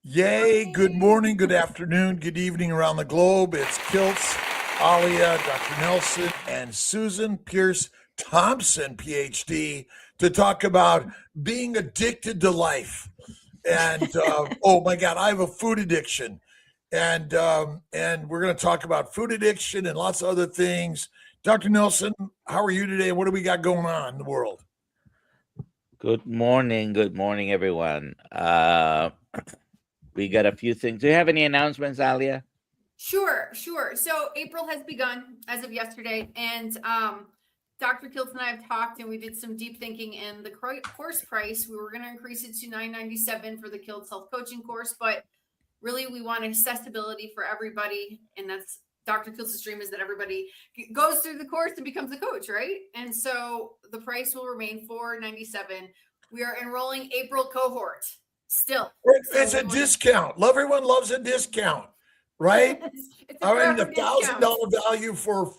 Yay, good morning, good afternoon, good evening around the globe. It's Kiltz, Alia, Dr. Nelson, and Susan Peirce Thompson, PhD, to talk about being addicted to life. And oh my God, I have a food addiction. And we're going to talk about food addiction and lots of other things. Dr. Nelson, how are you today? What do we got going on in the world? Good morning, everyone. We got a few things. Do you have any announcements, Alia? Sure. So April has begun as of yesterday, and Dr. Kiltz and I have talked, and we did some deep thinking. And the course price, we were going to increase it to $997 for the Kiltz Health coaching course, but really we want accessibility for everybody, and that's Dr. Kiltz's dream, is that everybody goes through the course and becomes a coach, right? And so the price will remain $497. We are enrolling April cohort still. It's a discount. Everyone loves a discount, right? I mean, $1,000 value for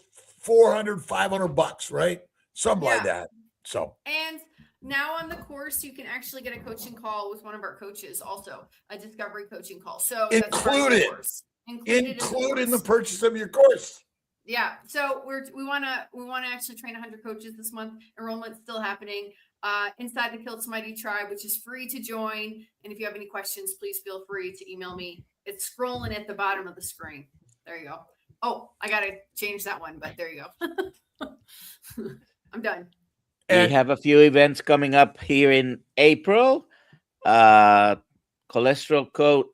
$400-500, right? Something like that. So, and now on the course, you can actually get a coaching call with one of our coaches, also a discovery coaching call. So included in the purchase of your course. Yeah. So we want to actually train 100 coaches this month. Enrollment's still happening inside the Kiltz Mighty Tribe, which is free to join. And if you have any questions, please feel free to email me. It's scrolling at the bottom of the screen. There you go. Oh, I got to change that one, but there you go. I'm done. We have a few events coming up here in April. Cholesterol code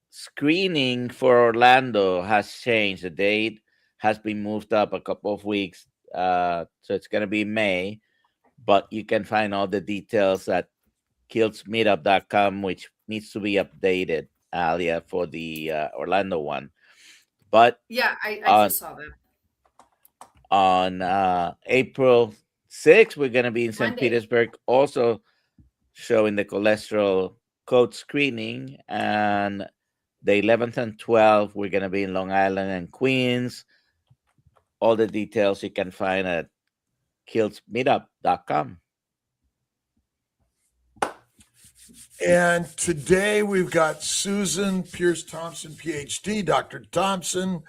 screening for Orlando has changed. The date has been moved up a couple of weeks. So it's going to be May, but you can find all the details at kiltzmeetup.com, which needs to be updated, Alia, for the Orlando one. But yeah, I just saw that. On April 6th, we're going to be in St. Petersburg, also showing the cholesterol code screening. And the 11th and 12th, we're going to be in Long Island and Queens. All the details you can find at kiltzmeetup.com. And today we've got Susan Peirce Thompson, PhD. Dr. Thompson,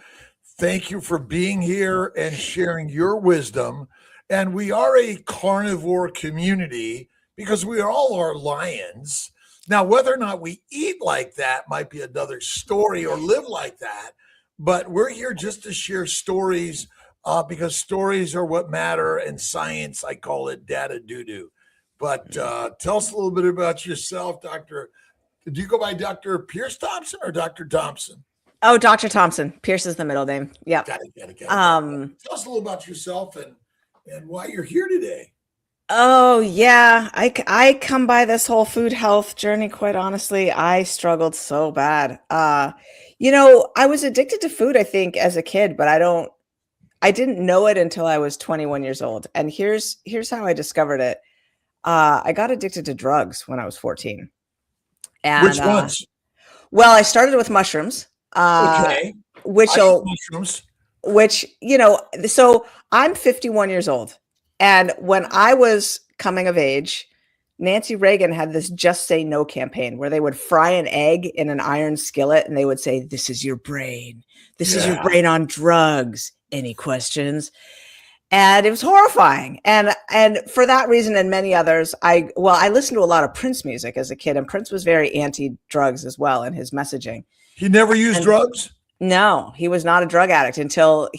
thank you for being here and sharing your wisdom. And we are a carnivore community because we all are lions. Now, whether or not we eat like that might be another story, or live like that. But we're here just to share stories because stories are what matter. And science, I call it data doo-doo. But tell us a little bit about yourself, Doctor. Do you go by Dr. Peirce Thompson or Dr. Thompson? Oh, Dr. Thompson. Peirce is the middle name. Yeah. Got it. Tell us a little about yourself and why you're here today. Oh, yeah. I come by this whole food health journey, quite honestly. I struggled so bad. I was addicted to food, I think, as a kid, but I didn't know it until I was 21 years old. And here's how I discovered it. I got addicted to drugs when I was 14. And, which ones? Well, I started with mushrooms. Okay. Mushrooms. So I'm 51 years old. And when I was coming of age, Nancy Reagan had this Just Say No campaign where they would fry an egg in an iron skillet and they would say, "This is your brain. This is your brain on drugs. Any questions?" And it was horrifying. And for that reason and many others, I listened to a lot of Prince music as a kid, and Prince was very anti-drugs as well in his messaging. He never used drugs? No, he was not a drug addict until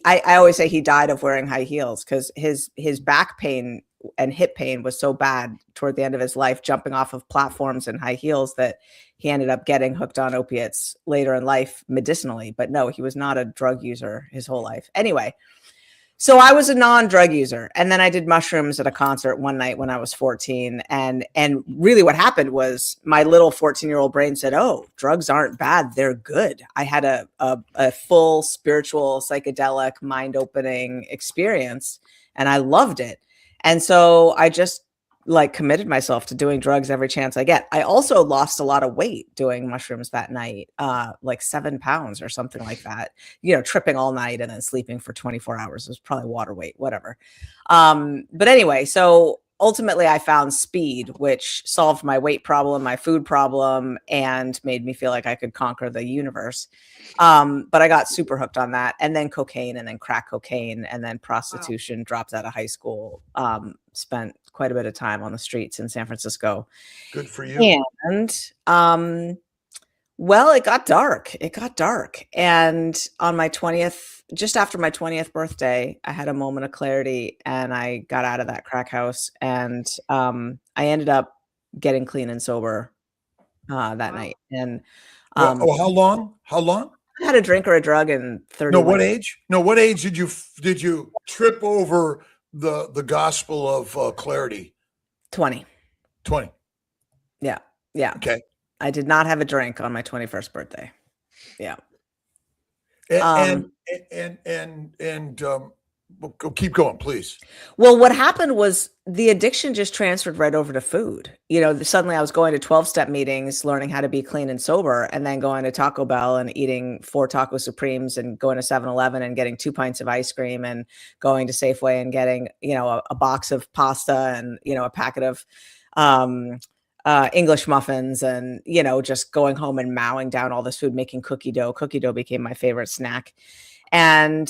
I always say he died of wearing high heels, because his back pain and hip pain was so bad toward the end of his life, jumping off of platforms in high heels, that he ended up getting hooked on opiates later in life medicinally. But no, he was not a drug user his whole life. Anyway, so I was a non-drug user, and then I did mushrooms at a concert one night when I was 14. And really what happened was my little 14-year-old brain said, "Oh, drugs aren't bad. They're good." I had a full spiritual, psychedelic, mind-opening experience, and I loved it. And so I just committed myself to doing drugs every chance I get. I also lost a lot of weight doing mushrooms that night, 7 pounds or something like that, tripping all night and then sleeping for 24 hours. It was probably water weight, whatever. But anyway, so ultimately I found speed, which solved my weight problem, my food problem, and made me feel like I could conquer the universe. But I got super hooked on that, and then cocaine, and then crack cocaine, and then prostitution. Dropped out of high school. Spent quite a bit of time on the streets in San Francisco. Good for you. And well, it got dark. And on my 20th, just after my 20th birthday, I had a moment of clarity, and I got out of that crack house, and I ended up getting clean and sober that night. And How long? I had a drink or a drug in 30. No, what age? No, what age did you trip over the gospel of clarity? 20. 20. Yeah. Okay. I did not have a drink on my 21st birthday. Yeah. And keep going, please. Well, what happened was the addiction just transferred right over to food. Suddenly I was going to 12-step meetings, learning how to be clean and sober, and then going to Taco Bell and eating 4 Taco Supremes, and going to 7-Eleven and getting 2 pints of ice cream, and going to Safeway and getting, a box of pasta, and, a packet of English muffins, and, just going home and mowing down all this food, making cookie dough. Cookie dough became my favorite snack. And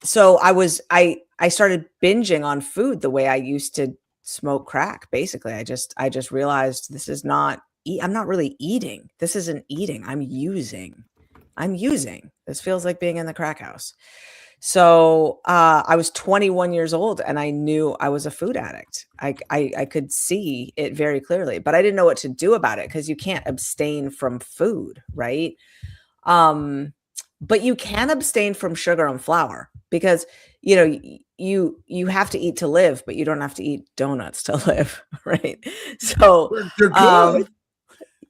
so I started binging on food the way I used to smoke crack. Basically, I just realized this is not, I'm not really eating. This isn't eating. I'm using. This feels like being in the crack house. So I was 21 years old, and I knew I was a food addict. I could see it very clearly, but I didn't know what to do about it, because you can't abstain from food, right? But you can abstain from sugar and flour, because you have to eat to live, but you don't have to eat donuts to live, right? So You're good.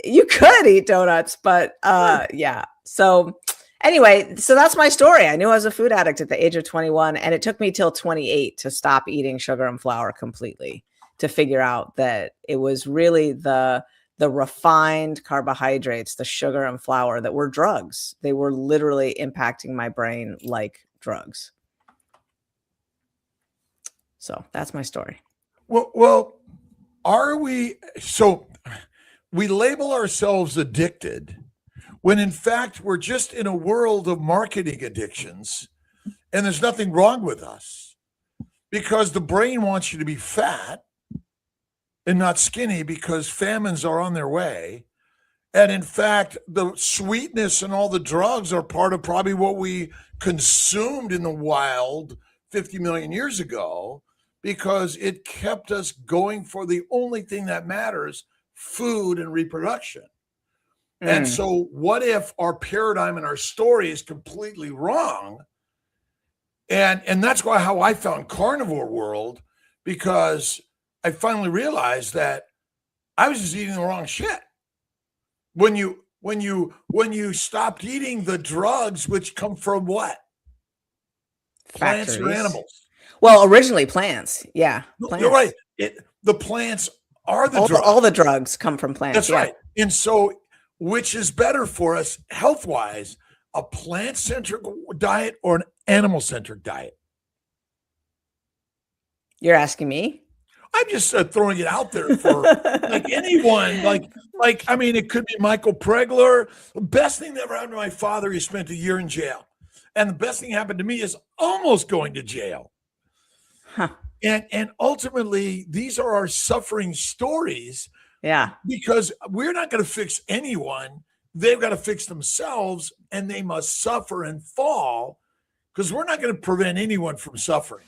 You could eat donuts, but yeah. So anyway, so that's my story. I knew I was a food addict at the age of 21, and it took me till 28 to stop eating sugar and flour completely, to figure out that it was really the refined carbohydrates, the sugar and flour, that were drugs. They were literally impacting my brain like drugs. So that's my story. Well, are we? So we label ourselves addicted, when in fact we're just in a world of marketing addictions, and there's nothing wrong with us, because the brain wants you to be fat and not skinny, because famines are on their way. And in fact, the sweetness and all the drugs are part of probably what we consumed in the wild 50 million years ago, because it kept us going for the only thing that matters, food and reproduction. And so what if our paradigm and our story is completely wrong? And that's how I found Carnivore World, because I finally realized that I was just eating the wrong shit. When you stopped eating the drugs, which come from what? Plants or animals? Well, originally plants. Yeah. Plants. You're right. The plants are the drugs. All the drugs come from plants. That's right. And so, which is better for us health-wise, a plant-centric diet or an animal-centric diet? You're asking me? I'm just throwing it out there for like anyone. Like I mean, it could be Michael Pregler. The best thing that ever happened to my father, he spent a year in jail. And the best thing happened to me is almost going to jail. Huh. And ultimately, these are our suffering stories. Yeah. Because we're not going to fix anyone. They've got to fix themselves, and they must suffer and fall, because we're not going to prevent anyone from suffering.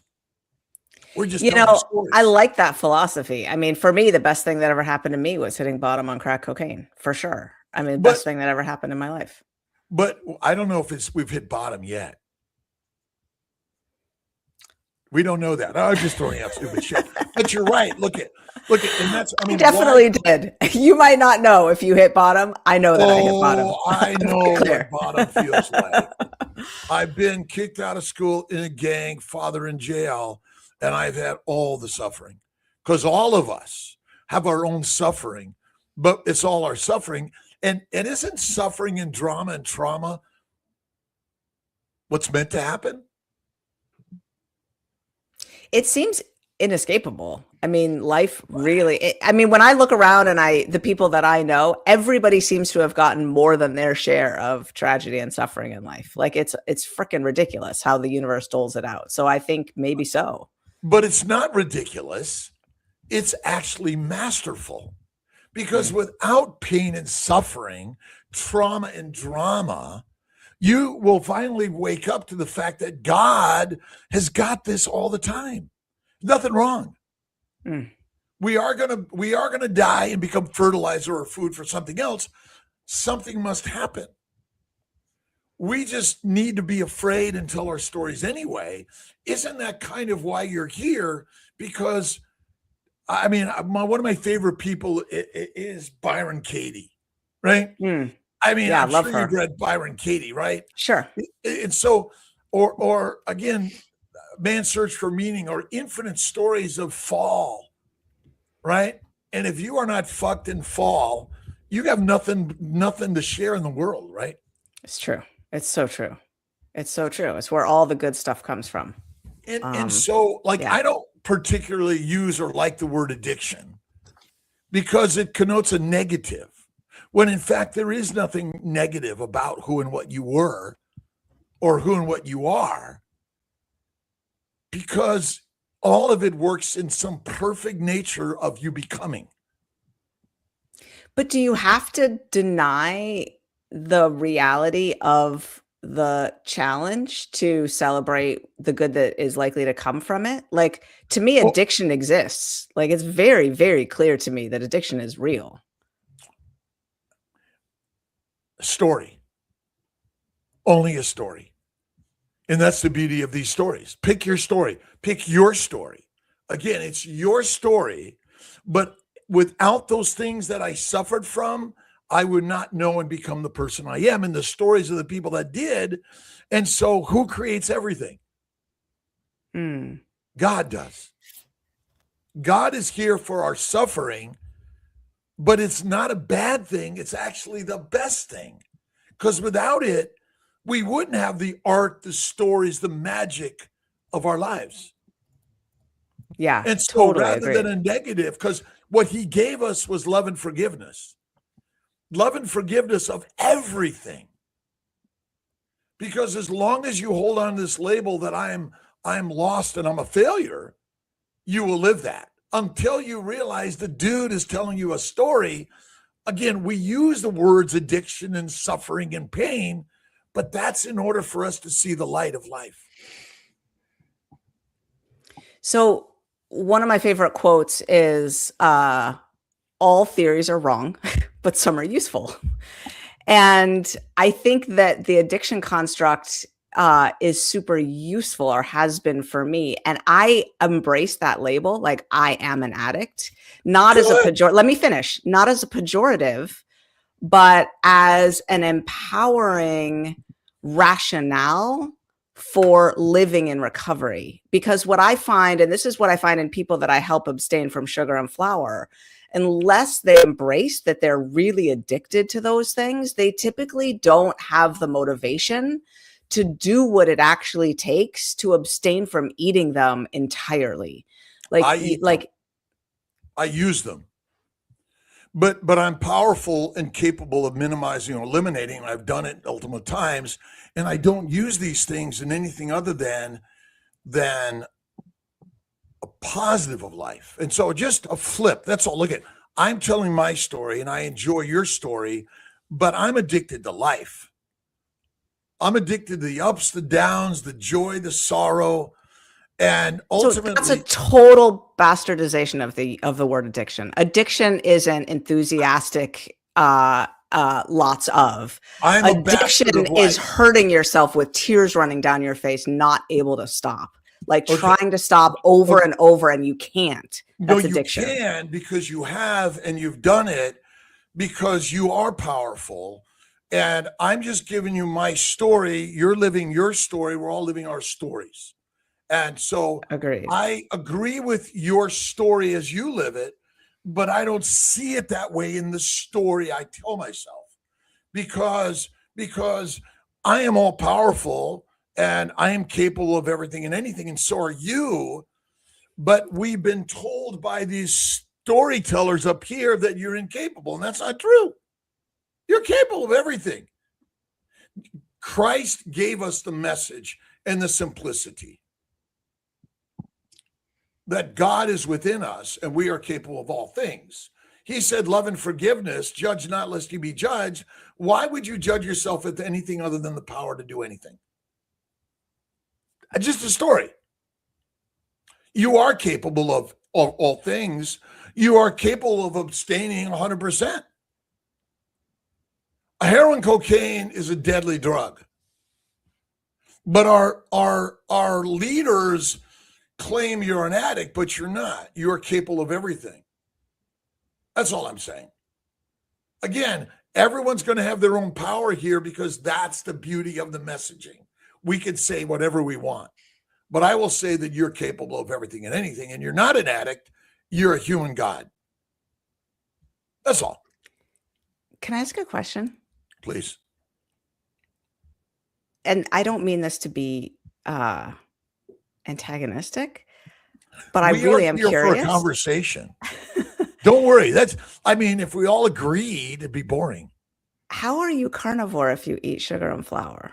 We're just, I like that philosophy. I mean, for me, the best thing that ever happened to me was hitting bottom on crack cocaine, for sure. I mean, the best thing that ever happened in my life. But I don't know if we've hit bottom yet. We don't know that. I was just throwing out stupid shit. But you're right. Look at, and that's, I mean, definitely did. You might not know if you hit bottom. I know that I hit bottom. I know what bottom feels like. I've been kicked out of school, in a gang, father in jail, and I've had all the suffering, because all of us have our own suffering, but it's all our suffering. And isn't suffering and drama and trauma what's meant to happen? It seems inescapable. I mean, life really, I mean, when I look around and the people that I know, everybody seems to have gotten more than their share of tragedy and suffering in life. Like it's freaking ridiculous how the universe doles it out. So I think maybe so. But it's not ridiculous. It's actually masterful, because without pain and suffering, trauma and drama, you will finally wake up to the fact that God has got this all the time. Nothing wrong. We are gonna die and become fertilizer or food for something else. Something must happen. We just need to be afraid and tell our stories anyway. Isn't that kind of why you're here? Because I mean, one of my favorite people is Byron Katie, right? I mean, Yeah, I'm love sure her. you've read Byron Katie, right? Sure. And so, or again, Man's Search for Meaning, or infinite stories of fall, right? And if you are not fucked in fall, you have nothing to share in the world, right? It's true. It's so true. It's so true. It's where all the good stuff comes from. And so, like, yeah. I don't particularly use or like the word addiction because it connotes a negative, when in fact there is nothing negative about who and what you were or who and what you are, because all of it works in some perfect nature of you becoming. But do you have to deny the reality of the challenge to celebrate the good that is likely to come from it? Like, to me, addiction exists. Like, it's very, very clear to me that addiction is real. Story. Only a story. And that's the beauty of these stories. Pick your story. Pick your story. Again, it's your story. But without those things that I suffered from, I would not know and become the person I am. And the stories of the people that did. And so who creates everything? God does. God is here for our suffering, but it's not a bad thing. It's actually the best thing. Because without it, we wouldn't have the art, the stories, the magic of our lives. Yeah. And so totally rather agree. than a negative, because what he gave us was love and forgiveness. Love and forgiveness of everything. Because as long as you hold on to this label that I am lost and I'm a failure, you will live that until you realize the dude is telling you a story. Again, we use the words addiction and suffering and pain, but that's in order for us to see the light of life. So one of my favorite quotes is, all theories are wrong, but some are useful. And I think that the addiction construct is super useful, or has been for me. And I embrace that label. Like, I am an addict, not as a pejorative. Let me finish. Not as a pejorative, but as an empowering rationale for living in recovery. Because what I find, and this is what I find in people that I help abstain from sugar and flour, unless they embrace that they're really addicted to those things, they typically don't have the motivation to do what it actually takes to abstain from eating them entirely. I use them. But I'm powerful and capable of minimizing or eliminating. I've done it multiple times, and I don't use these things in anything other than a positive of life. And so just a flip. That's all. Look at, I'm telling my story and I enjoy your story, but I'm addicted to life. I'm addicted to the ups, the downs, the joy, the sorrow. And ultimately, so that's a total bastardization of the word addiction. Addiction is an enthusiastic lots of. Addiction is hurting yourself with tears running down your face, not able to stop, like trying to stop over and over, and you can't. That's addiction. You can, because you have, and you've done it, because you are powerful. And I'm just giving you my story. You're living your story. We're all living our stories. And so Agreed. I agree with your story as you live it, but I don't see it that way in the story I tell myself, because I am all powerful and I am capable of everything and anything. And so are you. but we've been told by these storytellers up here that you're incapable, and that's not true. You're capable of everything. Christ gave us the message and the simplicity that God is within us and we are capable of all things. He said, love and forgiveness, judge not lest you be judged. Why would you judge yourself with anything other than the power to do anything? Just a story. You are capable of all things. You are capable of abstaining 100%. Heroin cocaine is a deadly drug. But our leaders claim you're an addict, but you're not. You're capable of everything. That's all I'm saying. Again, everyone's going to have their own power here because that's the beauty of the messaging. We can say whatever we want, but I will say that you're capable of everything and anything, and you're not an addict. You're a human God. That's all. Can I ask a question? Please. And I don't mean this to be antagonistic, but I really am here curious. For a conversation. Don't worry. If we all agreed, it'd be boring. How are you carnivore if you eat sugar and flour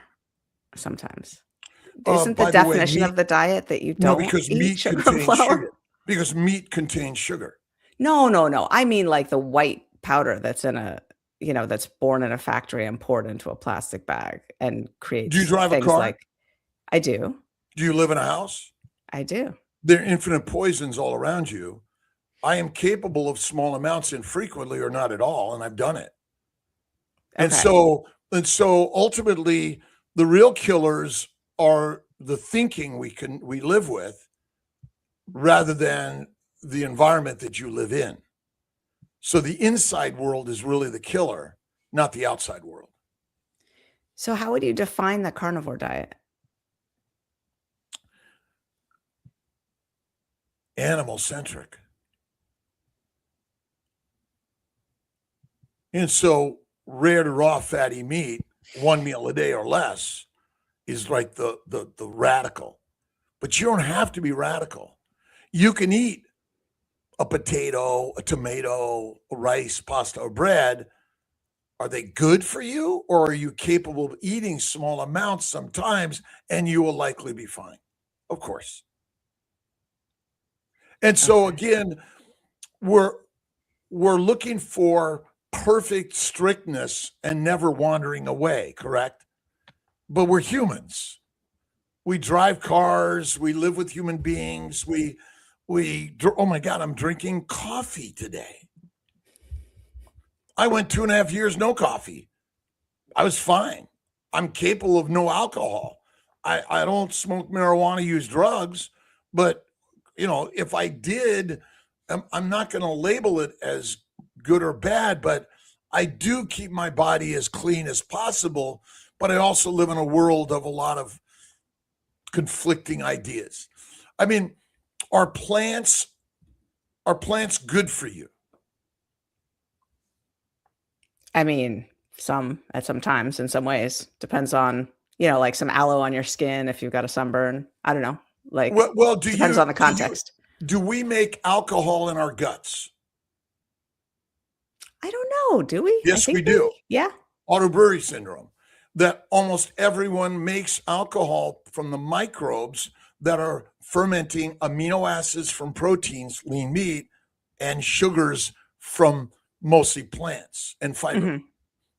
sometimes? By Isn't the the way, definition meat- of the diet that you No, don't because eat meat sugar and contains flour? sugar. Because meat contains sugar. No. I mean like the white powder that's in that's born in a factory and poured into a plastic bag and creates. Do you drive a things car? Like, I do. Do you live in a house? I do. There are infinite poisons all around you. I am capable of small amounts infrequently or not at all, and I've done it. And Okay. so ultimately the real killers are the thinking we live with rather than the environment that you live in. So the inside world is really the killer, not the outside world. So how would you define the carnivore diet? Animal centric. And so rare to raw fatty meat, one meal a day or less, is like the radical. But you don't have to be radical. You can eat a potato, a tomato, rice, pasta, or bread. Are they good for you, or are you capable of eating small amounts sometimes and you will likely be fine? Of course. And so again, we're looking for perfect strictness and never wandering away, correct? But we're humans. We drive cars, we live with human beings, oh my God, I'm drinking coffee today. I went 2.5 years, no coffee. I was fine. I'm capable of no alcohol. I don't smoke marijuana, use drugs, but if I did, I'm not going to label it as good or bad, but I do keep my body as clean as possible. But I also live in a world of a lot of conflicting ideas. I mean, are plants good for you? I mean, at some times, in some ways, depends on, like some aloe on your skin if you've got a sunburn. I don't know. Like, Well, depends on the context. Do we make alcohol in our guts? I don't know. Do we? Yes, we do. Yeah. Autobreury syndrome. That almost everyone makes alcohol from the microbes that are fermenting amino acids from proteins, lean meat, and sugars from mostly plants and fiber. Mm-hmm.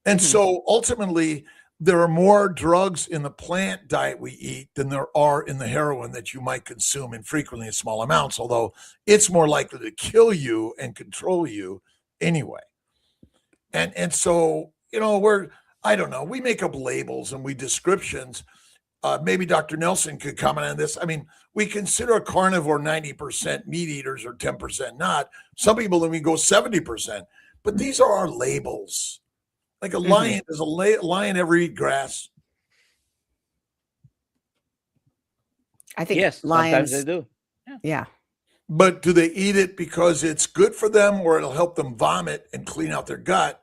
And so ultimately, there are more drugs in the plant diet we eat than there are in the heroin that you might consume infrequently in small amounts, although it's more likely to kill you and control you anyway. And so, I don't know, we make up labels and descriptions. Maybe DoctorNelson could comment on this. I mean, we consider a carnivore 90% meat eaters or 10% not. Some people then we go 70%. But these are our labels. Like a lion, does a lion ever eat grass? I think Yes, lions. sometimes they do. Yeah. But do they eat it because it's good for them or it'll help them vomit and clean out their gut?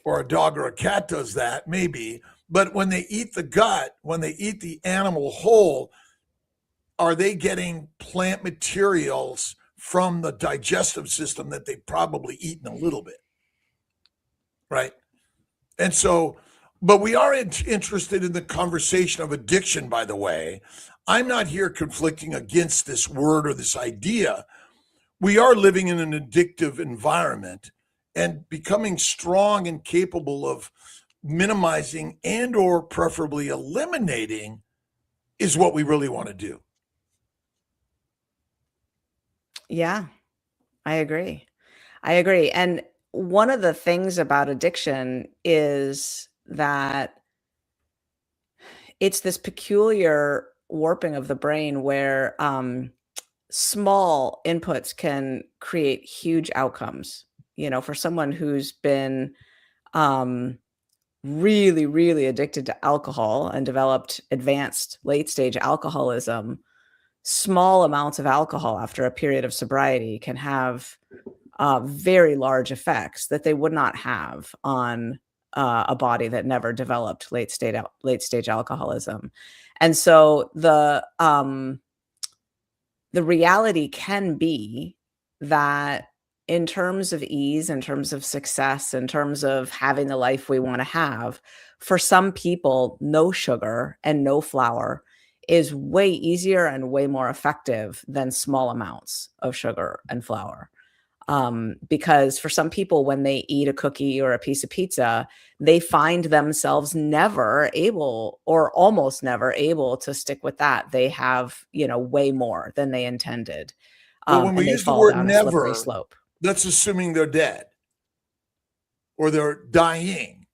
Or a dog or a cat does that, maybe. But when they eat the gut, when they eat the animal whole, are they getting plant materials from the digestive system that they've probably eaten a little bit, right? And so, but we are interested in the conversation of addiction, by the way. I'm not here conflicting against this word or this idea. We are living in an addictive environment, and becoming strong and capable of minimizing and or preferably eliminating is what we really want to do. Yeah, I agree. And one of the things about addiction is that it's this peculiar warping of the brain where small inputs can create huge outcomes. You know, for someone who's been really, really addicted to alcohol and developed advanced late-stage alcoholism, small amounts of alcohol after a period of sobriety can have very large effects that they would not have on a body that never developed late stage alcoholism. And so the reality can be that in terms of ease, in terms of success, in terms of having the life we want to have, for some people, no sugar and no flour is way easier and way more effective than small amounts of sugar and flour. Because for some people, when they eat a cookie or a piece of pizza, they find themselves never able or almost never able to stick with that. They have, way more than they intended. But when we and they use the fall word down a slippery never, slope. that's assuming they're dead or they're dying.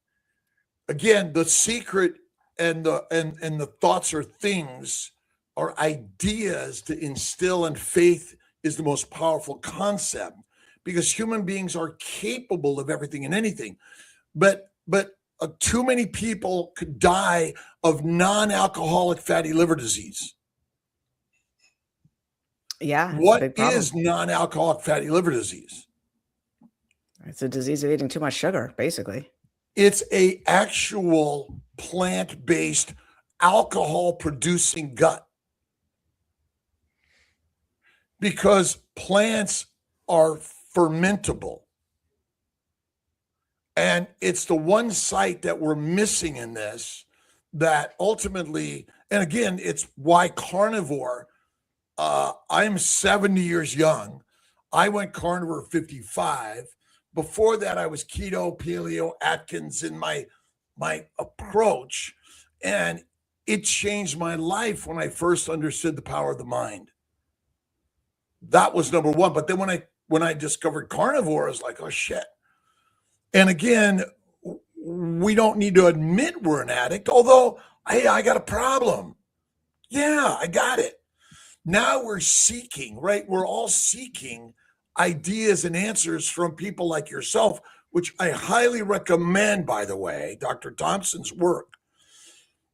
Again, the secret and the thoughts or things are ideas to instill, and faith is the most powerful concept, because human beings are capable of everything and anything. But too many people could die of non-alcoholic fatty liver disease. Yeah. What is non-alcoholic fatty liver disease? It's a disease of eating too much sugar, basically. It's a actual plant-based alcohol-producing gut. Because plants are fermentable. And it's the one site that we're missing in this that ultimately, and again, it's why carnivore. I'm 70 years young. I went carnivore at 55. Before that, I was keto, paleo, Atkins in my approach. And it changed my life when I first understood the power of the mind. That was number one. But then when I discovered carnivore, I was like, oh shit. And again, we don't need to admit we're an addict, although, hey, I got a problem. Yeah, I got it. Now we're seeking, right? We're all seeking ideas and answers from people like yourself, which I highly recommend, by the way, Dr. Thompson's work.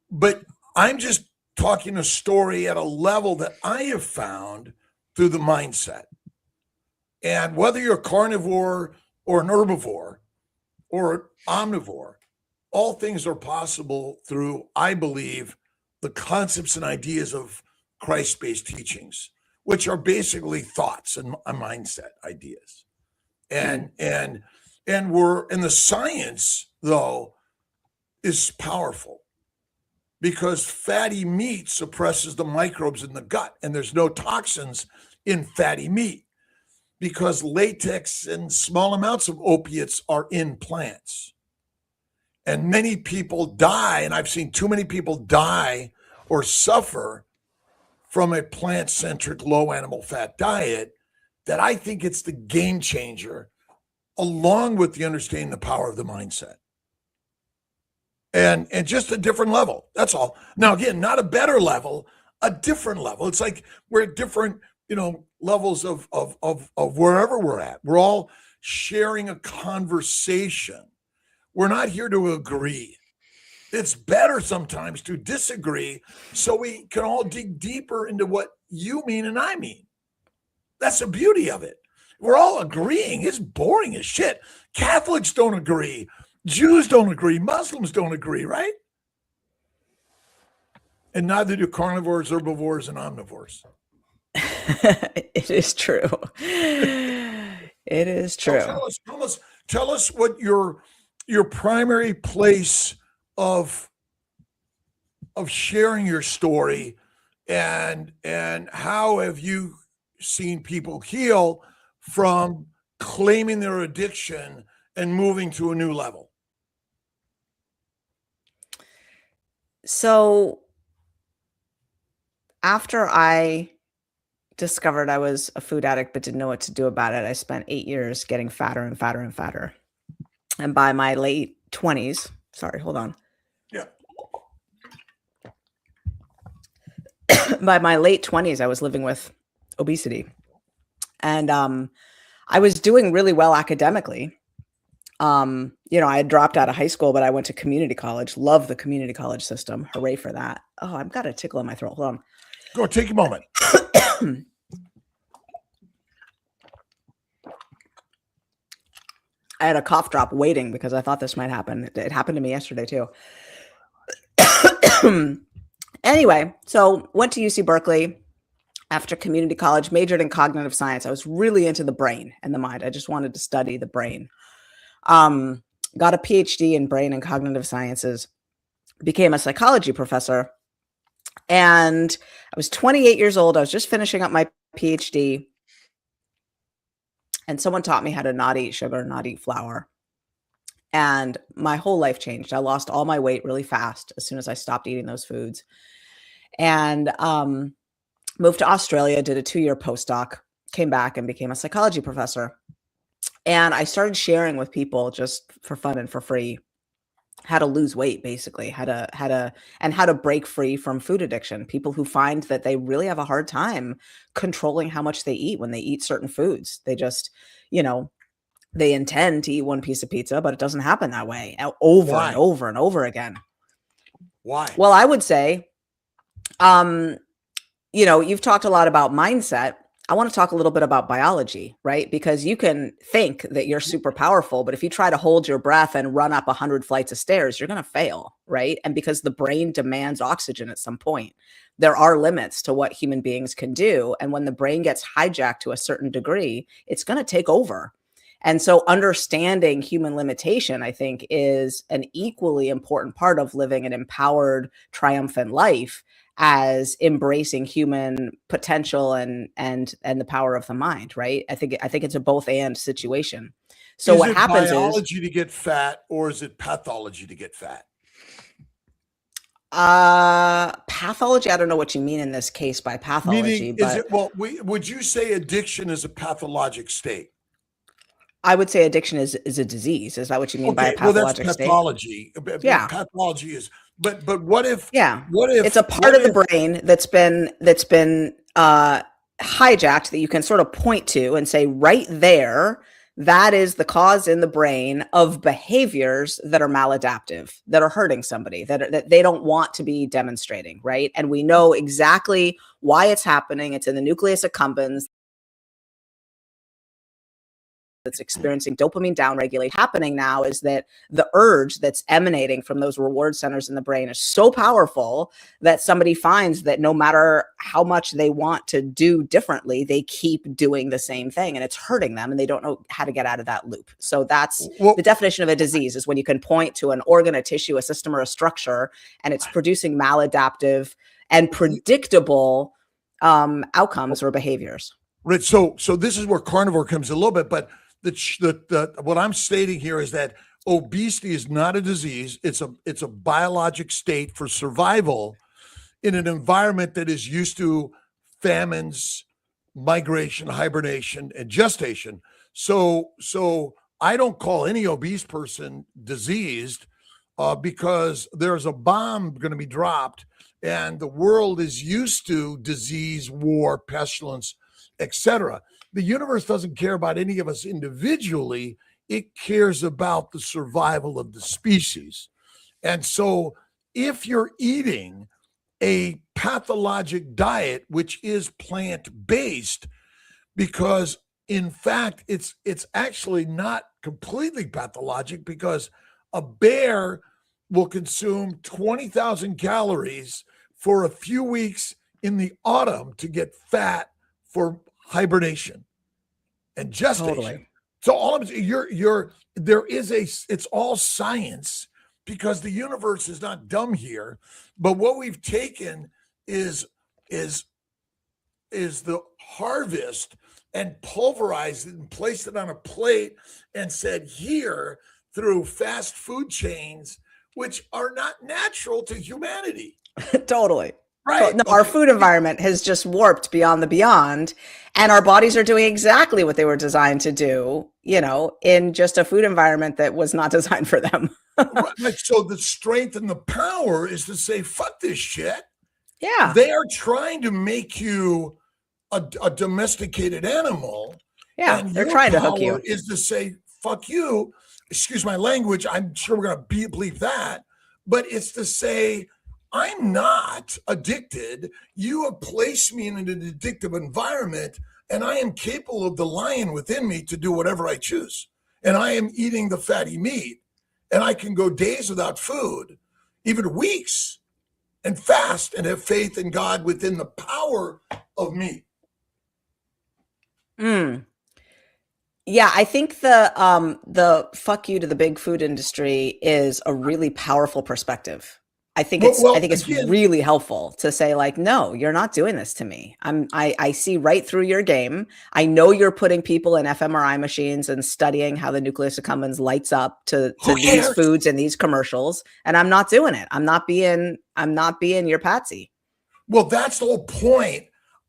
But I'm just talking a story at a level that I have found through the mindset. And whether you're a carnivore or an herbivore or an omnivore, all things are possible through, I believe, the concepts and ideas of Christ-based teachings, which are basically thoughts and mindset ideas. And the science, though, is powerful, because fatty meat suppresses the microbes in the gut, and there's no toxins in fatty meat because latex and small amounts of opiates are in plants. And many people die, and I've seen too many people die or suffer from a plant-centric low animal fat diet, that I think it's the game changer, along with the understanding the power of the mindset. And just a different level. That's all. Now, again, not a better level, a different level. It's like we're at different, levels of wherever we're at. We're all sharing a conversation. We're not here to agree. It's better sometimes to disagree so we can all dig deeper into what you mean and I mean. That's the beauty of it. We're all agreeing. It's boring as shit. Catholics don't agree. Jews don't agree. Muslims don't agree, right? And neither do carnivores, herbivores, and omnivores. It is true. It is true. So tell us what your primary place of sharing your story, and how have you seen people heal from claiming their addiction and moving to a new level? So after I discovered I was a food addict but didn't know what to do about it, I spent 8 years getting fatter and fatter and fatter. And by my late 20s, sorry, hold on. Yeah. By my late 20s, I was living with obesity. And I was doing really well academically. I had dropped out of high school, but I went to community college. Love the community college system. Hooray for that. Oh, I've got a tickle in my throat. Hold on. Go, take a moment. I had a cough drop waiting because I thought this might happen. It happened to me yesterday too. Anyway, so went to UC Berkeley after community college, majored in cognitive science. I was really into the brain and the mind. I just wanted to study the brain. Got a PhD in brain and cognitive sciences, became a psychology professor. And I was 28 years old. I was just finishing up my PhD. And someone taught me how to not eat sugar, not eat flour. And my whole life changed. I lost all my weight really fast as soon as I stopped eating those foods. And moved to Australia, did a 2-year postdoc, came back and became a psychology professor. And I started sharing with people just for fun and for free how to lose weight, basically, how to break free from food addiction. People who find that they really have a hard time controlling how much they eat when they eat certain foods. They just, they intend to eat one piece of pizza, but it doesn't happen that way over and over and over again. Why? Well, I would say, you've talked a lot about mindset. I want to talk a little bit about biology, right? Because you can think that you're super powerful, but if you try to hold your breath and run up 100 flights of stairs, you're going to fail, right? And because the brain demands oxygen at some point, there are limits to what human beings can do. And when the brain gets hijacked to a certain degree, it's going to take over. And so understanding human limitation, I think, is an equally important part of living an empowered, triumphant life as embracing human potential and the power of the mind, right? I think it's a both and situation. So what happens is biology to get fat, or is it pathology to get fat? Pathology, I don't know what you mean in this case by pathology. Would you say addiction is a pathologic state? I would say addiction is a disease. Is that what you mean by a pathologic that's pathology. State? Yeah. Pathology is, but what if? Yeah. What if it's a part of the brain that's been hijacked that you can sort of point to and say right there, that is the cause in the brain of behaviors that are maladaptive, that are hurting somebody, that they don't want to be demonstrating, right? And we know exactly why it's happening. It's in the nucleus accumbens. That's experiencing dopamine downregulation. Happening now is that the urge that's emanating from those reward centers in the brain is so powerful that somebody finds that no matter how much they want to do differently, they keep doing the same thing and it's hurting them and they don't know how to get out of that loop. So that's the definition of a disease, is when you can point to an organ, a tissue, a system, or a structure, and it's producing maladaptive and predictable outcomes or behaviors. Right. So this is where carnivore comes a little bit, but what I'm stating here is that obesity is not a disease. It's a biologic state for survival in an environment that is used to famines, migration, hibernation, and gestation. So I don't call any obese person diseased because there's a bomb going to be dropped, and the world is used to disease, war, pestilence, etc. The universe doesn't care about any of us individually. It cares about the survival of the species. And so if you're eating a pathologic diet, which is plant-based, because in fact, it's actually not completely pathologic, because a bear will consume 20,000 calories for a few weeks in the autumn to get fat for hibernation and gestation. Totally. So all of it's all science, because the universe is not dumb here. But what we've taken is the harvest and pulverized it and placed it on a plate and said, here, through fast food chains, which are not natural to humanity. Totally. Right. No, our food environment has just warped beyond the beyond, and our bodies are doing exactly what they were designed to do, in just a food environment that was not designed for them. Right. So the strength and the power is to say, fuck this shit. Yeah. They are trying to make you a domesticated animal. Yeah. And They're your trying to hook power you. is to say, fuck you. Excuse my language. I'm sure we're going to bleep that. But it's to say, I'm not addicted. You have placed me in an addictive environment, and I am capable of the lion within me to do whatever I choose. And I am eating the fatty meat, and I can go days without food, even weeks, and fast and have faith in God within the power of me. Yeah, I think the fuck you to the big food industry is a really powerful perspective. I think it's again, really helpful to say, like, no, you're not doing this to me. I see right through your game. I know you're putting people in fMRI machines and studying how the nucleus accumbens lights up to these foods and these commercials, and I'm not doing it. I'm not being your patsy. Well, that's the whole point.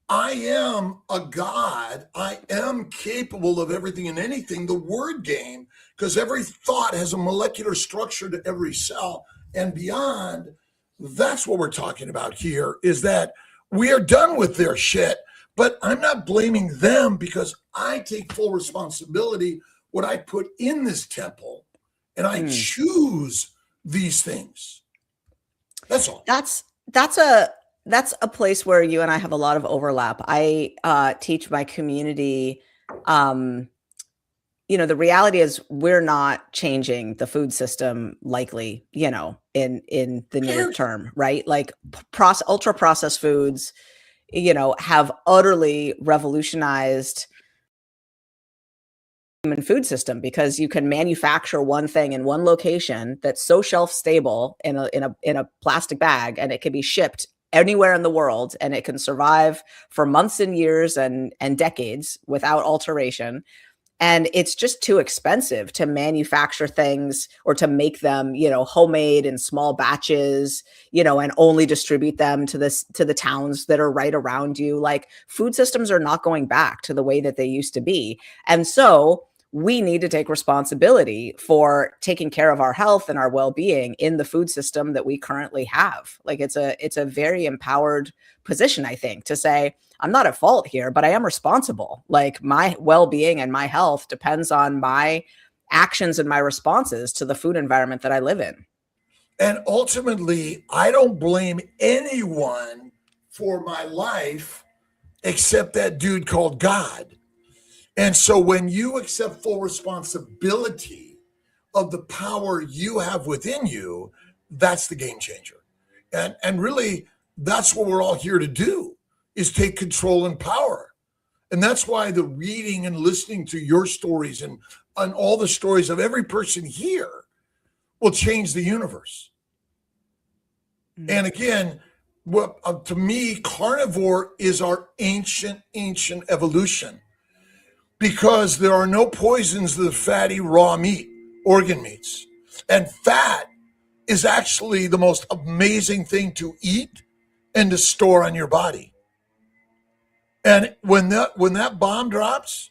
I am a God. I am capable of everything and anything, the word game, because every thought has a molecular structure to every cell and beyond. That's what we're talking about here, is that we are done with their shit, but I'm not blaming them, because I take full responsibility what I put in this temple, and I choose these things. That's all. That's a place where you and I have a lot of overlap. I teach my community. The reality is we're not changing the food system likely, in the near term, right? Like ultra processed foods, have utterly revolutionized human food system, because you can manufacture one thing in one location that's so shelf stable in a plastic bag, and it can be shipped anywhere in the world, and it can survive for months and years and decades without alteration. And it's just too expensive to manufacture things or to make them, homemade in small batches, and only distribute them to the towns that are right around you. Like, food systems are not going back to the way that they used to be. And so we need to take responsibility for taking care of our health and our well-being in the food system that we currently have. Like, it's a very empowered position, I think, to say, I'm not at fault here, but I am responsible. Like, my well-being and my health depends on my actions and my responses to the food environment that I live in. And ultimately, I don't blame anyone for my life except that dude called God. And so when you accept full responsibility of the power you have within you, that's the game changer. And really, that's what we're all here to do, is take control and power. And that's why the reading and listening to your stories and all the stories of every person here will change the universe. Mm-hmm. And again, to me, carnivore is our ancient evolution, because there are no poisons to the fatty raw meat, organ meats. And fat is actually the most amazing thing to eat and to store on your body. And when that bomb drops,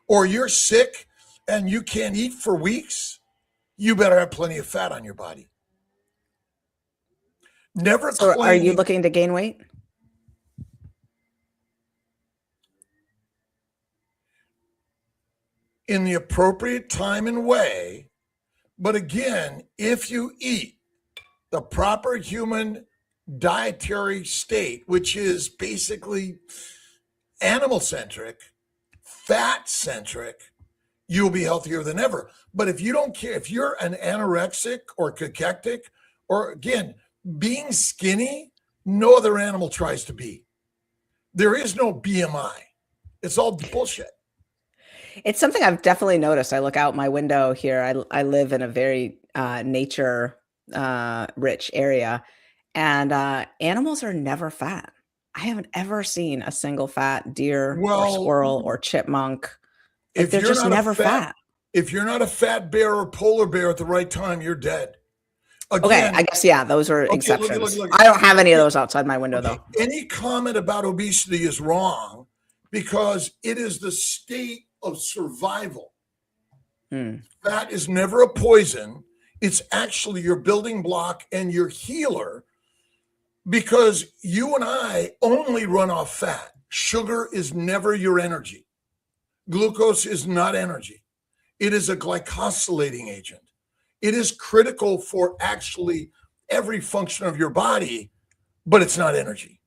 or you're sick and you can't eat for weeks, you better have plenty of fat on your body. So are you looking to gain weight? In the appropriate time and way. But again, if you eat the proper human dietary state, which is basically animal-centric, fat-centric, you'll be healthier than ever. But if you don't care, if you're an anorexic or cachectic, or again, being skinny no other animal tries to be. There is no BMI. It's all bullshit. It's something I've definitely noticed. I look out my window here. I live in a very nature rich area, and animals are never fat. I haven't ever seen a single fat deer or Well, squirrel or chipmunk. Like, if they're you're just not a never fat. If you're not a fat bear or polar bear at the right time, you're dead. Okay, Again, I guess, yeah, those are okay, exceptions. look. I don't have any of those outside my window, okay, though. any comment about obesity is wrong because it is the state of survival. Fat is never a poison. It's actually your building block and your healer, because you and I only run off fat. Sugar is never your energy. Glucose is not energy. It is a glycosylating agent. It is critical for actually every function of your body, but it's not energy.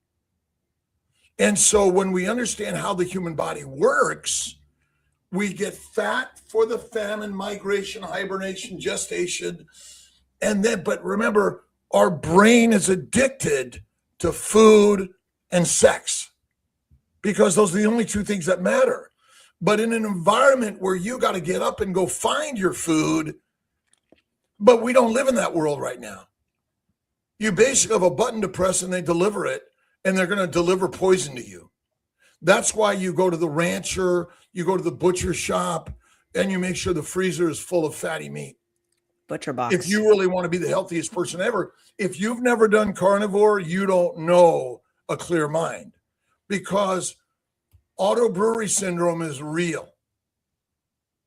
And so when we understand how the human body works, we get fat for the famine, migration, hibernation, gestation. And then, but remember, our brain is addicted to food and sex because those are the only two things that matter. But in an environment where you got to get up and go find your food, but we don't live in that world right now. You basically have a button to press and they deliver it, and they're going to deliver poison to you. That's why you go to the rancher, you go to the butcher shop, and you make sure the freezer is full of fatty meat. Butcher box. If you really want to be the healthiest person ever, if you've never done carnivore, you don't know a clear mind, because autobrewery syndrome is real.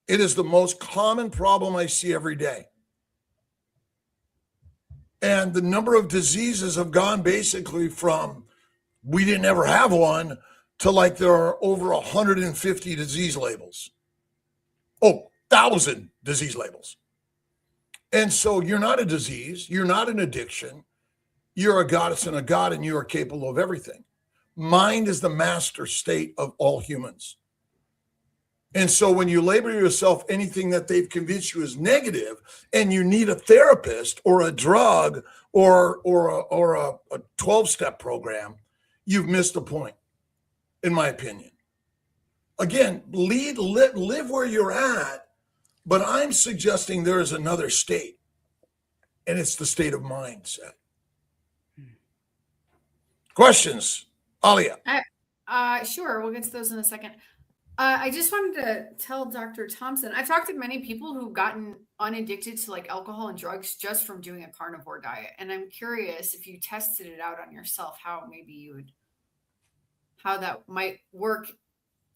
It is the most common problem I see every day. And the number of diseases have gone basically from we didn't ever have one to like there are over 150 disease labels. 1,000 disease labels. And so you're not a disease. You're not an addiction. You're a goddess and a god, and you are capable of everything. Mind is the master state of all humans. And so when you label yourself anything that they've convinced you is negative, and you need a therapist or a drug or a 12-step program, you've missed the point, in my opinion. Again, live where you're at, but I'm suggesting there is another state, and it's the state of mindset. Questions, Alia? Sure, we'll get to those in a second. I just wanted to tell Dr. Thompson, I've talked to many people who've gotten unaddicted to like alcohol and drugs just from doing a carnivore diet. And I'm curious if you tested it out on yourself, how that might work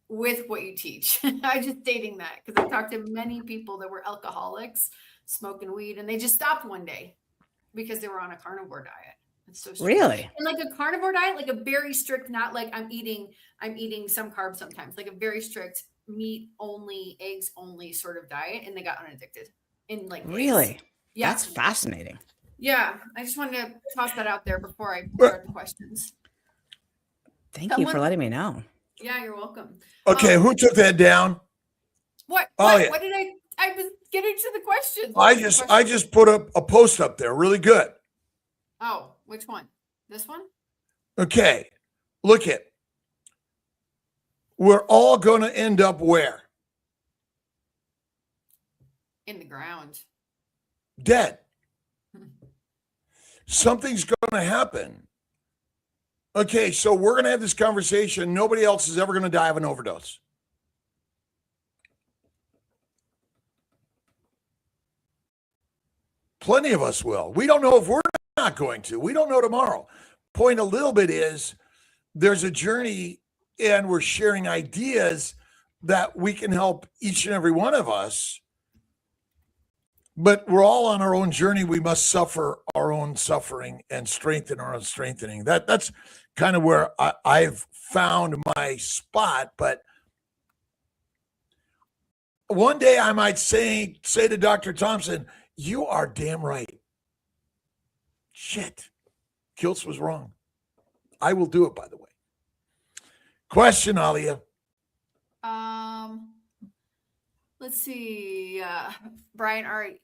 with what you teach. I'm just stating that because I've talked to many people that were alcoholics, smoking weed, and they just stopped one day because they were on a carnivore diet. It's so strange. Really? And like a carnivore diet, like a very strict, not like I'm eating some carbs sometimes, like a very strict meat only, eggs only sort of diet, and they got unaddicted. In like Really? eggs. Yeah. That's fascinating. Yeah. I just wanted to toss that out there before I start the questions. Thank you for letting me know. Yeah, you're welcome. Okay, who took that down? What Alia. What did I was getting to the questions. I just put up a post up there, really good. Oh, which one? This one? Okay, look at. We're all going to end up where? In the ground. Dead. Something's going to happen. Okay, so we're going to have this conversation. Nobody else is ever going to die of an overdose. Plenty of us will. We don't know if we're not going to. We don't know tomorrow. Point a little bit is there's a journey, and we're sharing ideas that we can help each and every one of us. But we're all on our own journey. We must suffer our own suffering and strengthen our own strengthening. That's kind of where I've found my spot. But one day I might say to Dr. Thompson, you are damn right. Shit. Kiltz was wrong. I will do it, by the way. Question, Alia. Let's see. Brian, all right.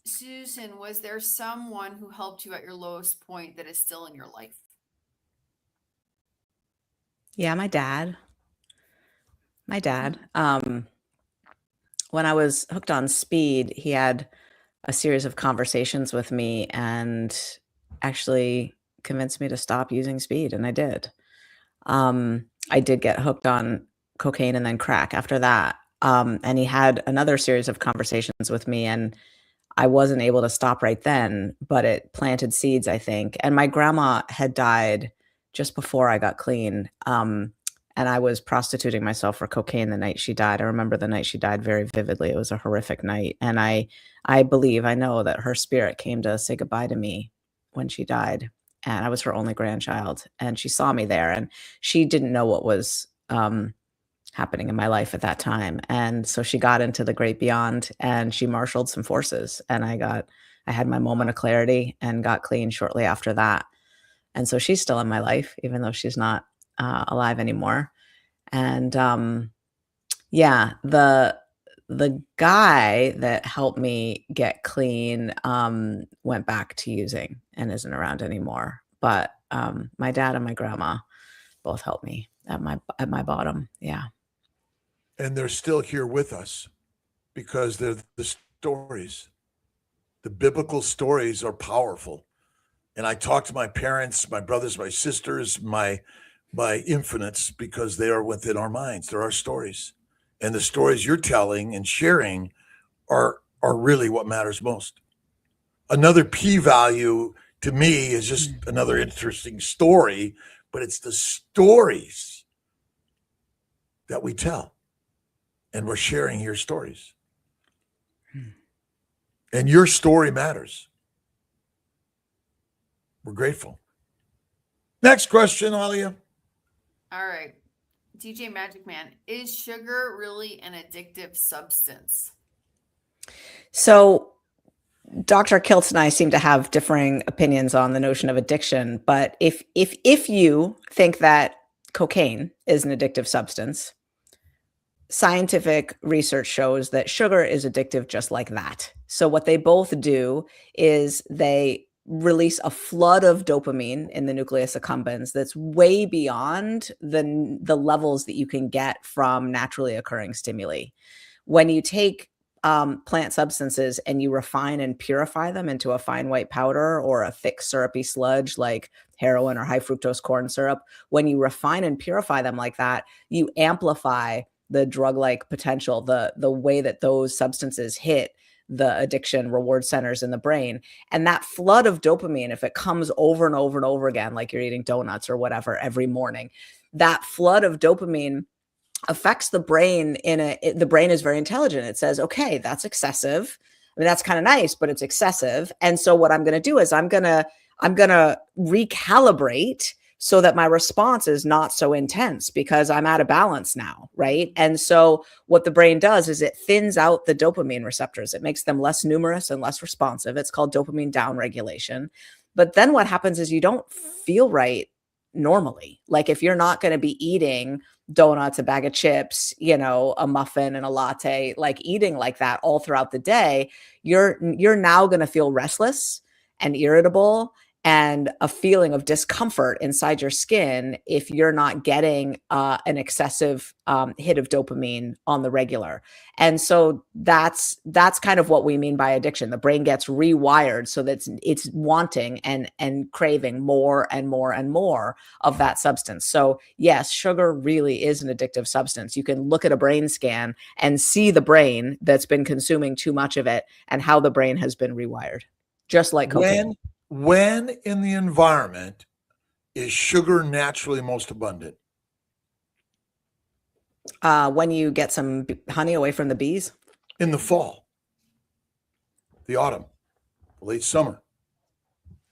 Susan, was there someone who helped you at your lowest point that is still in your life? Yeah, my dad. My dad. When I was hooked on speed, he had a series of conversations with me and actually convinced me to stop using speed, and I did. I did get hooked on cocaine and then crack after that. And he had another series of conversations with me, and I wasn't able to stop right then, but it planted seeds, I think. And my grandma had died just before I got clean. And I was prostituting myself for cocaine the night she died. I remember the night she died very vividly. It was a horrific night. And I know that her spirit came to say goodbye to me when she died. And I was her only grandchild. And she saw me there, and she didn't know what was happening in my life at that time. And so she got into the great beyond, and she marshaled some forces, and I had my moment of clarity and got clean shortly after that. And so she's still in my life, even though she's not alive anymore. And yeah, the guy that helped me get clean went back to using and isn't around anymore. But my dad and my grandma both helped me at my bottom. Yeah. And they're still here with us because they're the stories. The biblical stories are powerful. And I talk to my parents, my brothers, my sisters, my infinites, because they are within our minds. They're our stories. And the stories you're telling and sharing are really what matters most. Another p-value to me is just another interesting story, but it's the stories that we tell. And we're sharing your stories. And your story matters. We're grateful. Next question, Alia. All right. DJ Magic Man, is sugar really an addictive substance? So Dr. Kiltz and I seem to have differing opinions on the notion of addiction. But if you think that cocaine is an addictive substance, scientific research shows that sugar is addictive just like that. So what they both do is they release a flood of dopamine in the nucleus accumbens that's way beyond the levels that you can get from naturally occurring stimuli. When you take plant substances and you refine and purify them into a fine white powder or a thick syrupy sludge like heroin or high fructose corn syrup, when you refine and purify them like that, you amplify the drug-like potential, the way that those substances hit the addiction reward centers in the brain. And that flood of dopamine, if it comes over and over and over again, like you're eating donuts or whatever every morning, that flood of dopamine affects the brain the brain is very intelligent. It says, okay, that's excessive. I mean, that's kind of nice, but it's excessive. And so what I'm going to do is I'm going to recalibrate so that my response is not so intense because I'm out of balance now, right? And so what the brain does is it thins out the dopamine receptors. It makes them less numerous and less responsive. It's called dopamine downregulation. But then what happens is you don't feel right normally. Like if you're not going to be eating donuts, a bag of chips, a muffin and a latte, like eating like that all throughout the day, you're now going to feel restless and irritable and a feeling of discomfort inside your skin if you're not getting an excessive hit of dopamine on the regular. And so that's kind of what we mean by addiction. The brain gets rewired so that it's wanting and craving more and more and more of that substance. So yes, sugar really is an addictive substance. You can look at a brain scan and see the brain that's been consuming too much of it and how the brain has been rewired, just like cocaine. When in the environment is sugar naturally most abundant? When you get some honey away from the bees? In the fall, the autumn, late summer,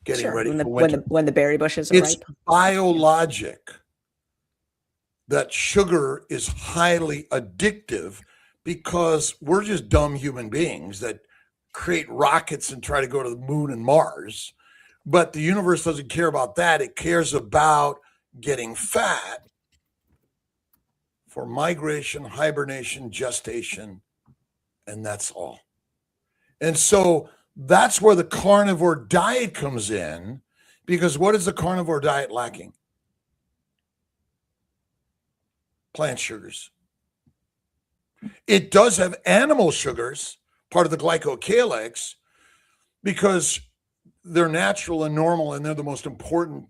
getting ready for winter. When the berry bushes are ripe. It's biologic that sugar is highly addictive because we're just dumb human beings that create rockets and try to go to the moon and Mars. But the universe doesn't care about that. It cares about getting fat for migration, hibernation, gestation, and that's all. And so that's where the carnivore diet comes in, because what is the carnivore diet lacking? plant sugars. It does have animal sugars, part of the glycocalyx, because they're natural and normal, and they're the most important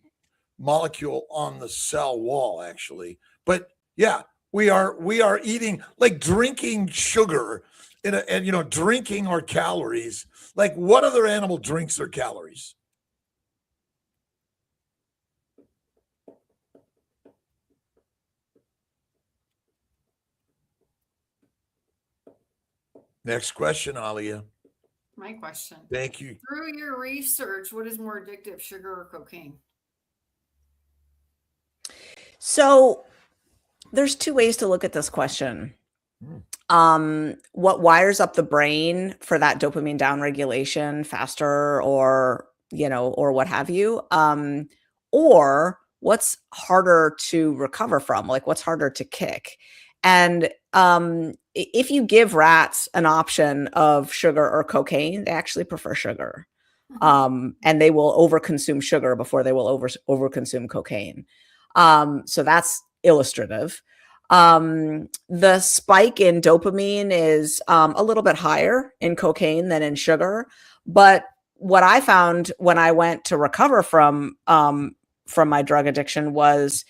molecule on the cell wall, actually. But yeah, we are eating, like drinking sugar and you know, drinking our calories. Like, what other animal drinks their calories? Next question, Alia. My question. Thank you. Through your research, what is more addictive, sugar or cocaine? So there's two ways to look at this question. What wires up the brain for that dopamine downregulation faster, or, you know, or what have you, or what's harder to recover from, like what's harder to kick. And if you give rats an option of sugar or cocaine, they actually prefer sugar. And they will overconsume sugar before they will overconsume cocaine. So that's illustrative. The spike in dopamine is a little bit higher in cocaine than in sugar. But what I found when I went to recover from my drug addiction was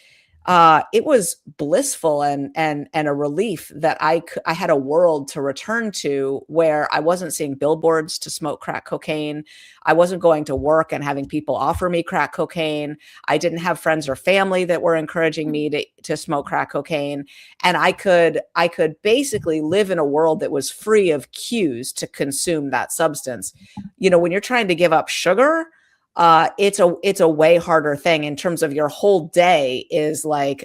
it was blissful and a relief that I had a world to return to where I wasn't seeing billboards to smoke crack cocaine. I wasn't going to work and having people offer me crack cocaine. I didn't have friends or family that were encouraging me to smoke crack cocaine. And I could basically live in a world that was free of cues to consume that substance. You know, when you're trying to give up sugar, it's a way harder thing in terms of your whole day is like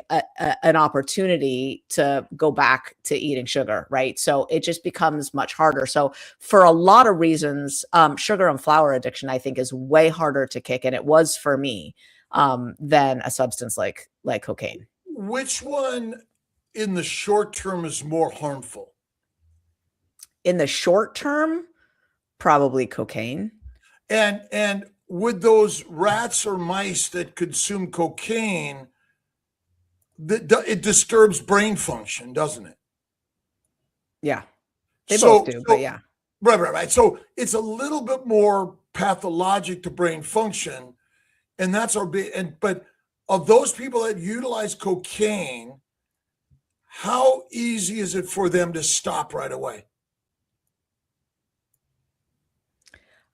an opportunity to go back to eating sugar, right? So it just becomes much harder. So for a lot of reasons, sugar and flour addiction, I think, is way harder to kick, and it was for me, than a substance like cocaine. Which one in the short term is more harmful? In the short term, probably cocaine. And with those rats or mice that consume cocaine, it disturbs brain function, doesn't it? Yeah, they both do, but yeah. Right. So it's a little bit more pathologic to brain function, and that's our big. But of those people that utilize cocaine, how easy is it for them to stop right away?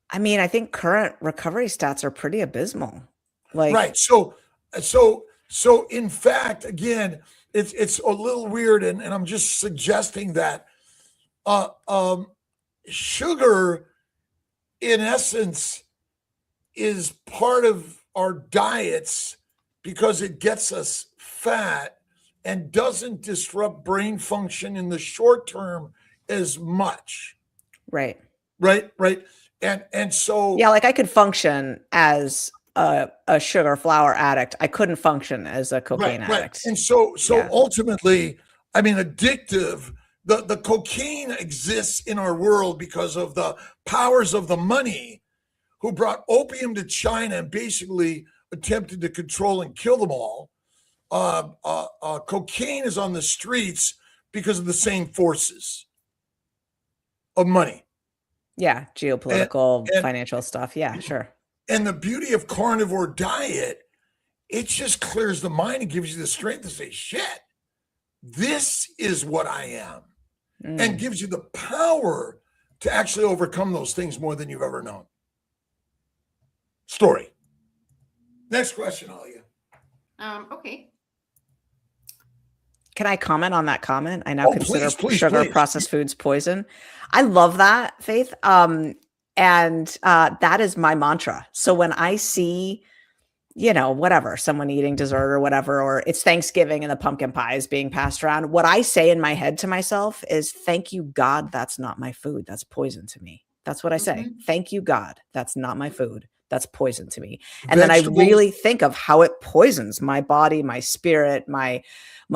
I mean, I think current recovery stats are pretty abysmal. Like, right. So in fact, again, it's a little weird, and I'm just suggesting that sugar, in essence, is part of our diets because it gets us fat and doesn't disrupt brain function in the short term as much. Right. And so, yeah, like I could function as a sugar flour addict. I couldn't function as a cocaine addict. And so ultimately, I mean, addictive, the cocaine exists in our world because of the powers of the money who brought opium to China and basically attempted to control and kill them all. Cocaine is on the streets because of the same forces of money. Yeah, geopolitical, financial stuff. Yeah, sure. And the beauty of carnivore diet, it just clears the mind and gives you the strength to say, shit, this is what I am. And gives you the power to actually overcome those things more than you've ever known. Story. Next question, Alia. Okay. Can I comment on that comment? I now consider sugar please. Processed foods poison. I love that, Faith. And that is my mantra. So when I see, you know, whatever, someone eating dessert or whatever, or it's Thanksgiving and the pumpkin pie is being passed around, what I say in my head to myself is, thank you, God, that's not my food. That's poison to me. That's what I say. Thank you, God, that's not my food. That's poison to me. And then I really think of how it poisons my body, my spirit, my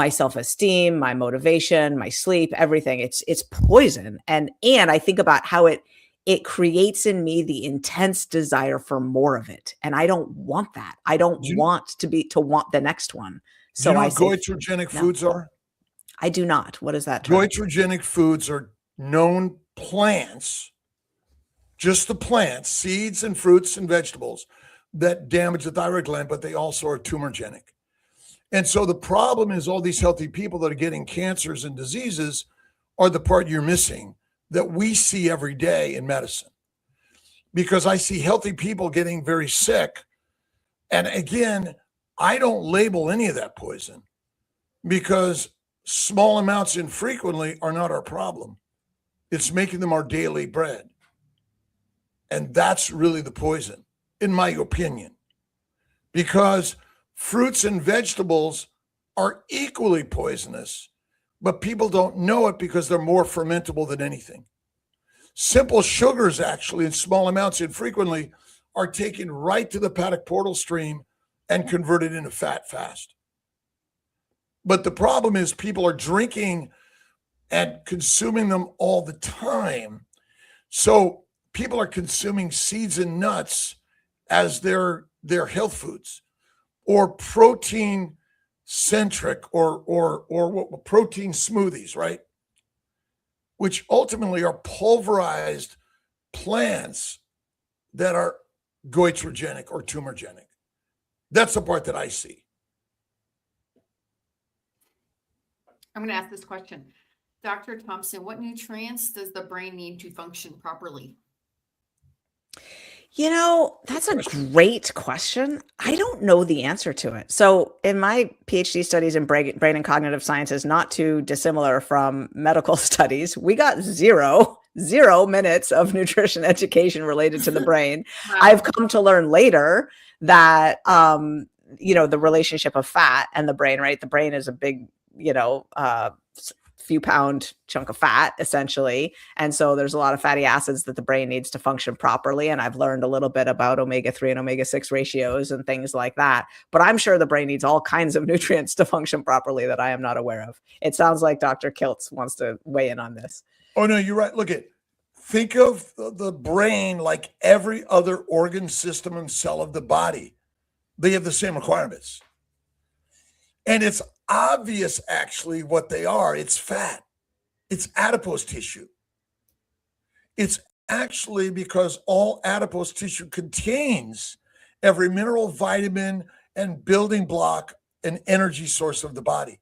self-esteem, my motivation, my sleep, everything. It's poison. And I think about how it creates in me the intense desire for more of it. And I don't want that. I don't want to want the next one. So you know what goitrogenic foods are? I do not. What is that term? Goitrogenic foods are known plants, just the plants, seeds and fruits and vegetables that damage the thyroid gland, but they also are tumorigenic. And so the problem is all these healthy people that are getting cancers and diseases are the part you're missing that we see every day in medicine. Because I see healthy people getting very sick. And again, I don't label any of that poison because small amounts infrequently are not our problem. It's making them our daily bread. And that's really the poison, in my opinion, because fruits and vegetables are equally poisonous, but people don't know it because they're more fermentable than anything. Simple sugars, actually, in small amounts infrequently, are taken right to the hepatic portal stream and converted into fat fast. But the problem is people are drinking and consuming them all the time. So people are consuming seeds and nuts as their health foods, or protein centric or protein smoothies, right? Which ultimately are pulverized plants that are goitrogenic or tumorigenic. That's the part that I see. I'm going to ask this question. Dr. Thompson, what nutrients does the brain need to function properly? You know, that's a great question. I don't know the answer to it. So in my PhD studies in brain and cognitive sciences, not too dissimilar from medical studies, we got zero minutes of nutrition education related to the brain. Wow. I've come to learn later that, the relationship of fat and the brain, right? The brain is a big, few pound chunk of fat, essentially. And so there's a lot of fatty acids that the brain needs to function properly. And I've learned a little bit about omega-3 and omega-6 ratios and things like that. But I'm sure the brain needs all kinds of nutrients to function properly that I am not aware of. It sounds like Dr. Kiltz wants to weigh in on this. Oh, no, you're right. Think of the brain like every other organ, system, and cell of the body. They have the same requirements. And it's obvious, actually, what they are. It's fat. It's adipose tissue. It's actually because all adipose tissue contains every mineral, vitamin, and building block and energy source of the body.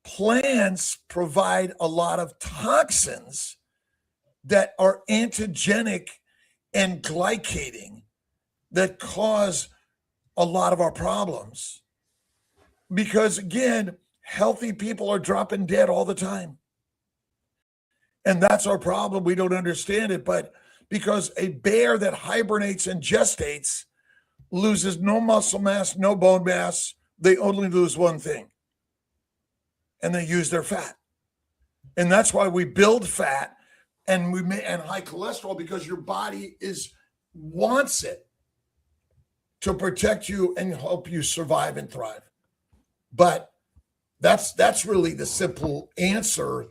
Plants provide a lot of toxins that are antigenic and glycating that cause a lot of our problems. Because again, healthy people are dropping dead all the time. And that's our problem. We don't understand it. But because a bear that hibernates and gestates loses no muscle mass, no bone mass, they only lose one thing. And they use their fat. And that's why we build fat and high cholesterol, because your body wants it to protect you and help you survive and thrive. But that's really the simple answer.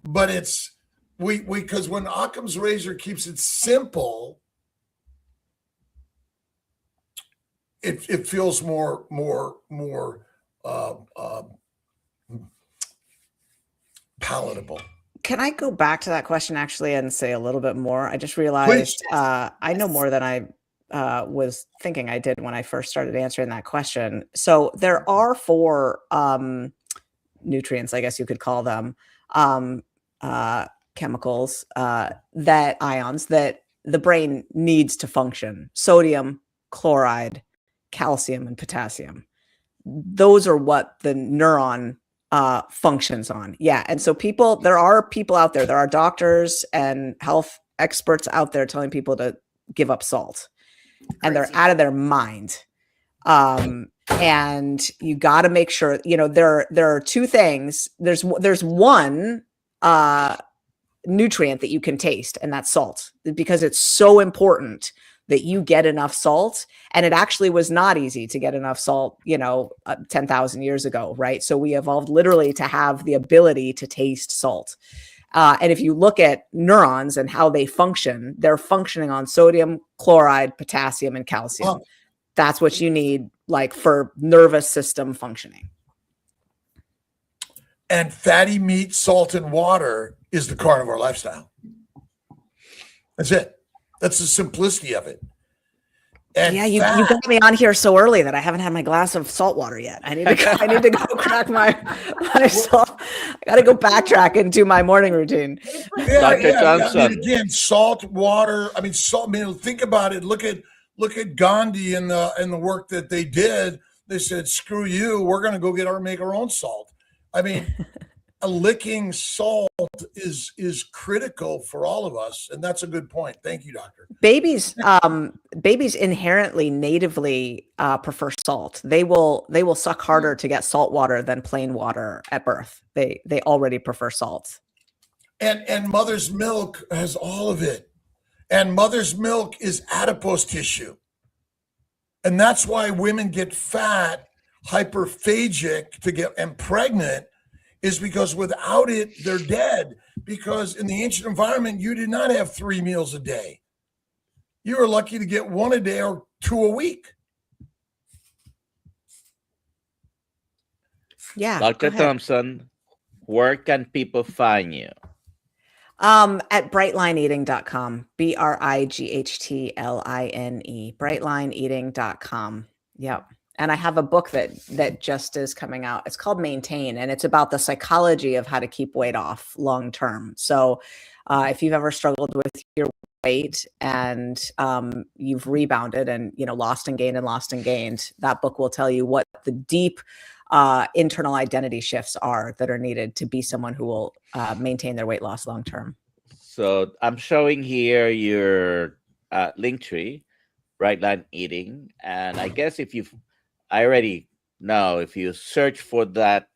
But it's because when Occam's razor keeps it simple, it feels more palatable. Can I go back to that question actually and say a little bit more? I just realized I know more than I was thinking I did when I first started answering that question. So there are 4 nutrients, I guess you could call them, chemicals, that ions that the brain needs to function: sodium, chloride, calcium, and potassium. Those are what the neuron functions on. Yeah. And so there are people out there are doctors and health experts out there telling people to give up salt. And they're out of their mind. And you got to make sure, there are 2 things. There's one nutrient that you can taste, and that's salt, because it's so important that you get enough salt. And it actually was not easy to get enough salt, 10,000 years ago, right? So we evolved literally to have the ability to taste salt. And if you look at neurons and how they function, they're functioning on sodium, chloride, potassium, and calcium. Oh. That's what you need, for nervous system functioning. and fatty meat, salt, and water is the carnivore lifestyle. That's it. That's the simplicity of it. And yeah, you got me on here so early that I haven't had my glass of salt water yet. I need to go crack my salt. I got to go backtrack and do my morning routine. Dr. Thompson. I mean, again, salt, water. I mean, salt. I mean, think about it. Look at Gandhi and the work that they did. They said, "Screw you. We're going to go make our own salt." I mean, licking salt is critical for all of us, and that's a good point. Thank you, doctor. Babies inherently natively prefer salt. They will suck harder to get salt water than plain water at birth. They already prefer salt. And mother's milk has all of it. And mother's milk is adipose tissue. And that's why women get fat, hyperphagic and pregnant, is because without it, they're dead. Because in the ancient environment, you did not have 3 meals a day. You were lucky to get 1 a day or 2 a week. Yeah. Dr. Thompson, where can people find you? At brightlineeating.com, BRIGHTLINE, brightlineeating.com. Yep. And I have a book that just is coming out. It's called Maintain, and it's about the psychology of how to keep weight off long term. So if you've ever struggled with your weight and you've rebounded and lost and gained, that book will tell you what the deep internal identity shifts are that are needed to be someone who will maintain their weight loss long term. So I'm showing here your link tree, Bright Line Eating, and I guess I already know if you search for that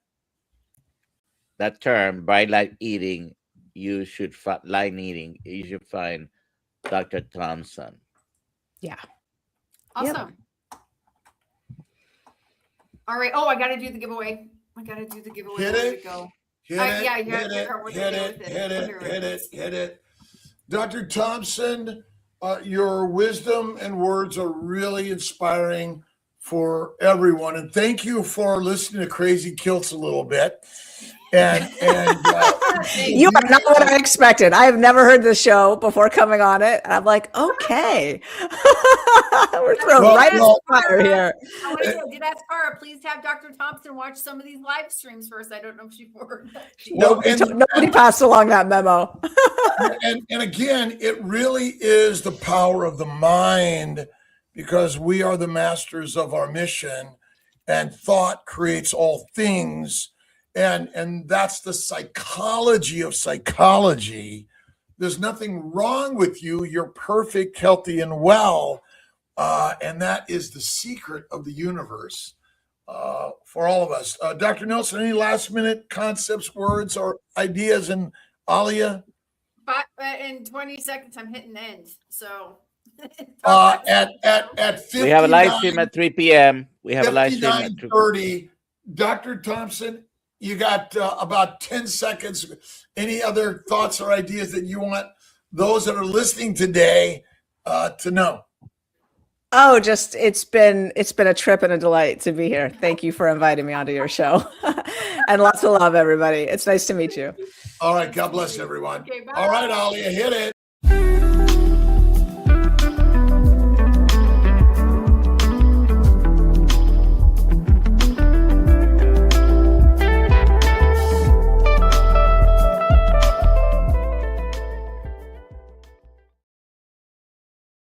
term, Bright Line Eating, you should find Dr. Thompson. Yeah. Awesome. Yep. All right. Oh, I got to do the giveaway. Hit it. Go. Hit it. Dr. Thompson, your wisdom and words are really inspiring for everyone. And thank you for listening to Crazy Kiltz a little bit. And you are not what I expected. I have never heard this show before coming on it. And I'm like, okay. We're thrown right in the fire here. I did ask Cara, please have Dr. Thompson watch some of these live streams first. I don't know if she forwarded that. Nobody passed along that memo. and again, it really is the power of the mind, because we are the masters of our mission, and thought creates all things. And that's the psychology of psychology. There's nothing wrong with you. You're perfect, healthy, and well. And that is the secret of the universe for all of us. Dr. Nelson, any last minute concepts, words, or ideas? And Alia? But in 20 seconds, I'm hitting end. So at 59, we have a live stream at 3 p.m. We have a live stream at 30. Dr. Thompson, you got about 10 seconds. Any other thoughts or ideas that you want those that are listening today to know? Oh, just it's been a trip and a delight to be here. Thank you for inviting me onto your show. And lots of love, everybody. It's nice to meet you. All right. God bless everyone. Okay, all right, Alia, hit it.